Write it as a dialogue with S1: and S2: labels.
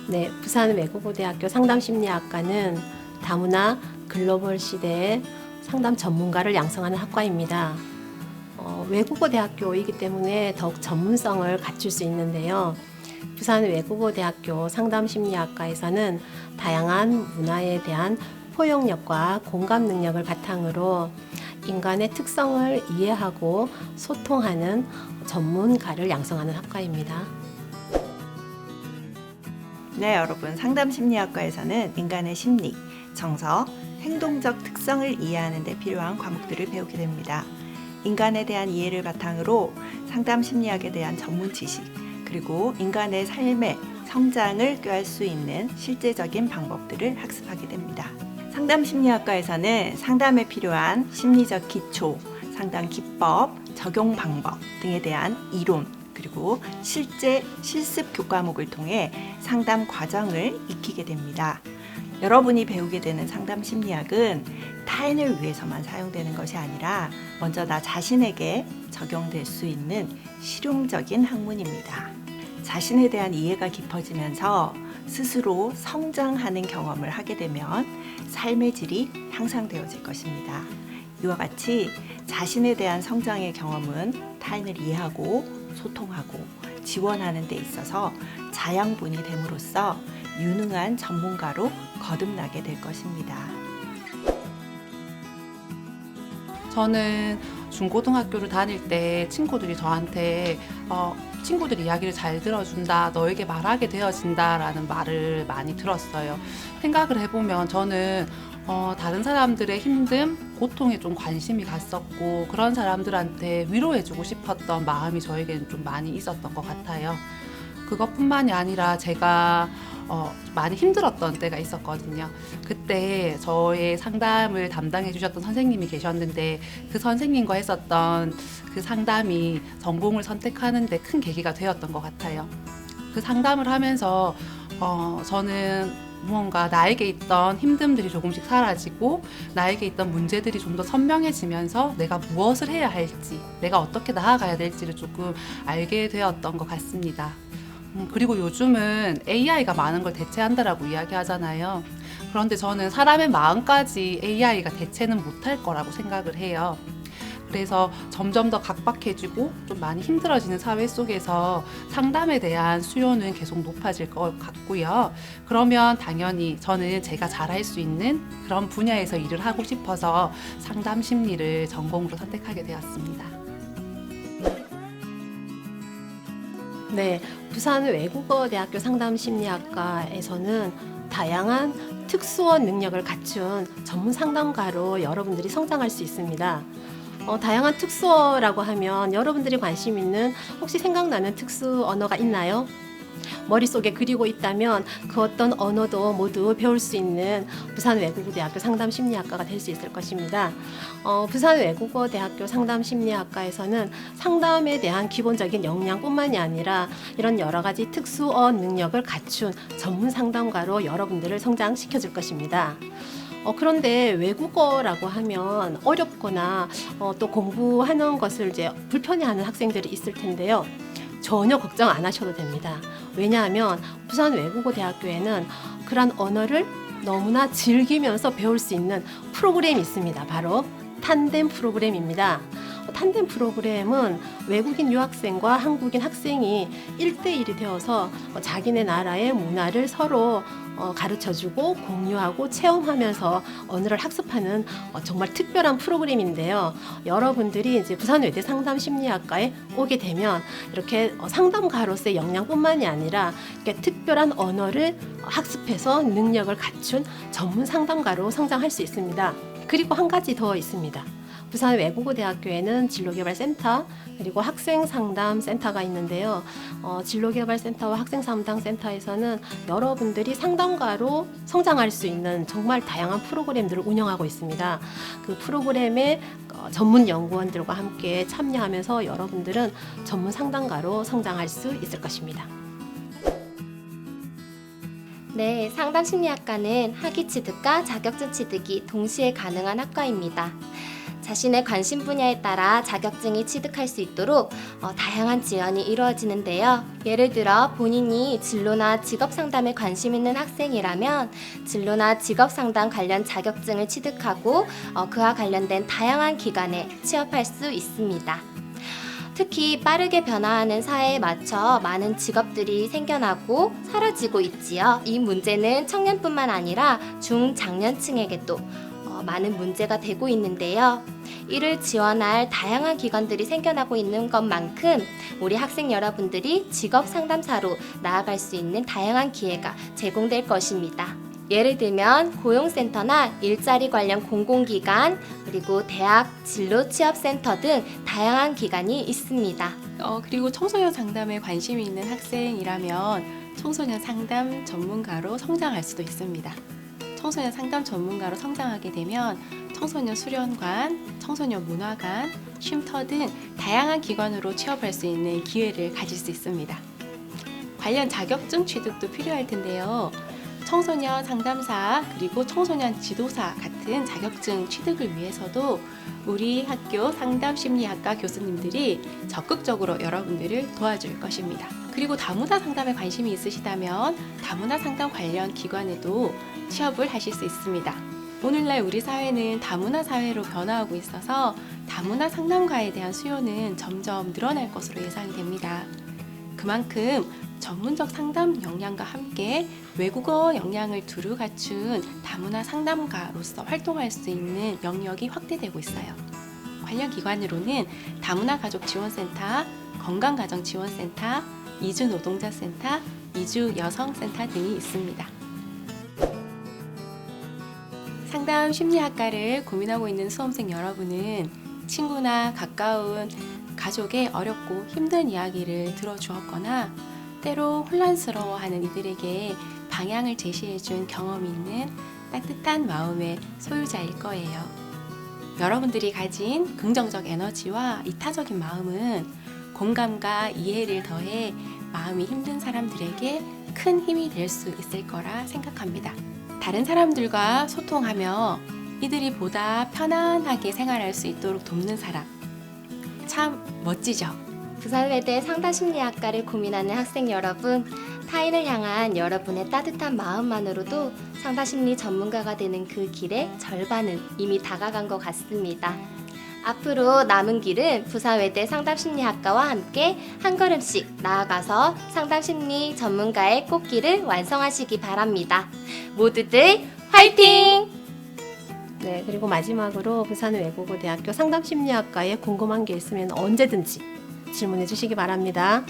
S1: 네, 부산 외국어대학교 상담심리학과는 다문화 글로벌 시대의 상담 전문가를 양성하는 학과입니다. 외국어대학교이기 때문에 더욱 전문성을 갖출 수 있는데요. 부산 외국어대학교 상담심리학과에서는 다양한 문화에 대한 포용력과 공감 능력을 바탕으로 인간의 특성을 이해하고 소통하는 전문가를 양성하는 학과입니다.
S2: 네, 여러분, 상담심리학과에서는 인간의 심리, 정서, 행동적 특성을 이해하는 데 필요한 과목들을 배우게 됩니다. 인간에 대한 이해를 바탕으로 상담심리학에 대한 전문 지식, 그리고 인간의 삶의 성장을 꾀할 수 있는 실제적인 방법들을 학습하게 됩니다. 상담심리학과에서는 상담에 필요한 심리적 기초, 상담 기법, 적용 방법 등에 대한 이론, 그리고 실제 실습 교과목을 통해 상담 과정을 익히게 됩니다. 여러분이 배우게 되는 상담 심리학은 타인을 위해서만 사용되는 것이 아니라 먼저 나 자신에게 적용될 수 있는 실용적인 학문입니다. 자신에 대한 이해가 깊어지면서 스스로 성장하는 경험을 하게 되면 삶의 질이 향상되어질 것입니다. 이와 같이 자신에 대한 성장의 경험은 타인을 이해하고 소통하고 지원하는 데 있어서 자양분이 됨으로써 유능한 전문가로 거듭나게 될 것입니다.
S3: 저는 중고등학교를 다닐 때 친구들이 저한테 친구들 이야기를 잘 들어준다, 너에게 말하게 되어진다 라는 말을 많이 들었어요. 생각을 해보면 저는 다른 사람들의 힘듦, 고통에 좀 관심이 갔었고 그런 사람들한테 위로해주고 싶었던 마음이 저에게는 좀 많이 있었던 것 같아요. 그것뿐만이 아니라 제가 많이 힘들었던 때가 있었거든요. 그때 저의 상담을 담당해 주셨던 선생님이 계셨는데 그 선생님과 했었던 그 상담이 전공을 선택하는 데 큰 계기가 되었던 것 같아요. 그 상담을 하면서 저는 무언가 나에게 있던 힘듦들이 조금씩 사라지고 나에게 있던 문제들이 좀 더 선명해지면서 내가 무엇을 해야 할지, 내가 어떻게 나아가야 될지를 조금 알게 되었던 것 같습니다. 그리고 요즘은 AI가 많은 걸 대체한다라고 이야기하잖아요. 그런데 저는 사람의 마음까지 AI가 대체는 못할 거라고 생각을 해요. 그래서 점점 더 각박해지고 좀 많이 힘들어지는 사회 속에서 상담에 대한 수요는 계속 높아질 것 같고요. 그러면 당연히 저는 제가 잘할 수 있는 그런 분야에서 일을 하고 싶어서 상담 심리를 전공으로 선택하게 되었습니다.
S1: 네, 부산 외국어대학교 상담심리학과에서는 다양한 특수원 능력을 갖춘 전문 상담가로 여러분들이 성장할 수 있습니다. 다양한 특수어라고 하면 여러분들이 관심 있는 혹시 생각나는 특수 언어가 있나요? 머릿속에 그리고 있다면 그 어떤 언어도 모두 배울 수 있는 부산 외국어대학교 상담심리학과가 될 수 있을 것입니다. 부산 외국어대학교 상담심리학과에서는 상담에 대한 기본적인 역량뿐만이 아니라 이런 여러 가지 특수어 능력을 갖춘 전문 상담가로 여러분들을 성장시켜 줄 것입니다. 그런데 외국어라고 하면 어렵거나 또 공부하는 것을 이제 불편해하는 학생들이 있을 텐데요. 전혀 걱정 안 하셔도 됩니다. 왜냐하면 부산 외국어대학교에는 그런 언어를 너무나 즐기면서 배울 수 있는 프로그램이 있습니다. 바로 탄덴 프로그램입니다. 탄덴 프로그램은 외국인 유학생과 한국인 학생이 1대1이 되어서 자기네 나라의 문화를 서로 가르쳐주고 공유하고 체험하면서 언어를 학습하는 정말 특별한 프로그램인데요. 여러분들이 이제 부산외대 상담심리학과에 오게 되면 이렇게 상담가로서의 역량뿐만이 아니라 이렇게 특별한 언어를 학습해서 능력을 갖춘 전문 상담가로 성장할 수 있습니다. 그리고 한 가지 더 있습니다. 부산 외국어대학교에는 진로개발센터 그리고 학생상담센터가 있는데요. 진로개발센터와 학생상담센터에서는 여러분들이 상담가로 성장할 수 있는 정말 다양한 프로그램들을 운영하고 있습니다. 그 프로그램의 전문 연구원들과 함께 참여하면서 여러분들은 전문 상담가로 성장할 수 있을 것입니다.
S4: 네, 상담심리학과는 학위 취득과 자격증 취득이 동시에 가능한 학과입니다. 자신의 관심 분야에 따라 자격증이 취득할 수 있도록 다양한 지원이 이루어지는데요. 예를 들어 본인이 진로나 직업 상담에 관심 있는 학생이라면 진로나 직업 상담 관련 자격증을 취득하고 그와 관련된 다양한 기관에 취업할 수 있습니다. 특히 빠르게 변화하는 사회에 맞춰 많은 직업들이 생겨나고 사라지고 있지요. 이 문제는 청년뿐만 아니라 중장년층에게도 많은 문제가 되고 있는데요. 이를 지원할 다양한 기관들이 생겨나고 있는 것만큼 우리 학생 여러분들이 직업 상담사로 나아갈 수 있는 다양한 기회가 제공될 것입니다. 예를 들면 고용센터나 일자리 관련 공공기관, 그리고 대학 진로 취업센터 등 다양한 기관이 있습니다.
S5: 그리고 청소년 상담에 관심이 있는 학생이라면 청소년 상담 전문가로 성장할 수도 있습니다. 청소년 상담 전문가로 성장하게 되면 청소년 수련관, 청소년 문화관, 쉼터 등 다양한 기관으로 취업할 수 있는 기회를 가질 수 있습니다. 관련 자격증 취득도 필요할 텐데요. 청소년 상담사 그리고 청소년 지도사 같은 자격증 취득을 위해서도 우리 학교 상담심리학과 교수님들이 적극적으로 여러분들을 도와줄 것입니다. 그리고 다문화 상담에 관심이 있으시다면 다문화 상담 관련 기관에도 취업을 하실 수 있습니다. 오늘날 우리 사회는 다문화 사회로 변화하고 있어서 다문화 상담가에 대한 수요는 점점 늘어날 것으로 예상이 됩니다. 그만큼 전문적 상담 역량과 함께 외국어 역량을 두루 갖춘 다문화 상담가로서 활동할 수 있는 영역이 확대되고 있어요. 관련 기관으로는 다문화 가족 지원센터, 건강가정 지원센터, 이주 노동자센터, 이주 여성센터 등이 있습니다. 상담 심리학과를 고민하고 있는 수험생 여러분은 친구나 가까운 가족의 어렵고 힘든 이야기를 들어주었거나 때로 혼란스러워하는 이들에게 방향을 제시해준 경험이 있는 따뜻한 마음의 소유자일 거예요. 여러분들이 가진 긍정적 에너지와 이타적인 마음은 공감과 이해를 더해 마음이 힘든 사람들에게 큰 힘이 될 수 있을 거라 생각합니다. 다른 사람들과 소통하며 이들이 보다 편안하게 생활할 수 있도록 돕는 사람, 참 멋지죠?
S4: 부산외대 상담심리학과를 고민하는 학생 여러분, 타인을 향한 여러분의 따뜻한 마음만으로도 상담심리 전문가가 되는 그 길의 절반은 이미 다가간 것 같습니다. 앞으로 남은 길은 부산외대 상담심리학과와 함께 한 걸음씩 나아가서 상담심리 전문가의 꽃길을 완성하시기 바랍니다. 모두들 화이팅!
S1: 네, 그리고 마지막으로 부산외국어대학교 상담심리학과에 궁금한 게 있으면 언제든지 질문해 주시기 바랍니다.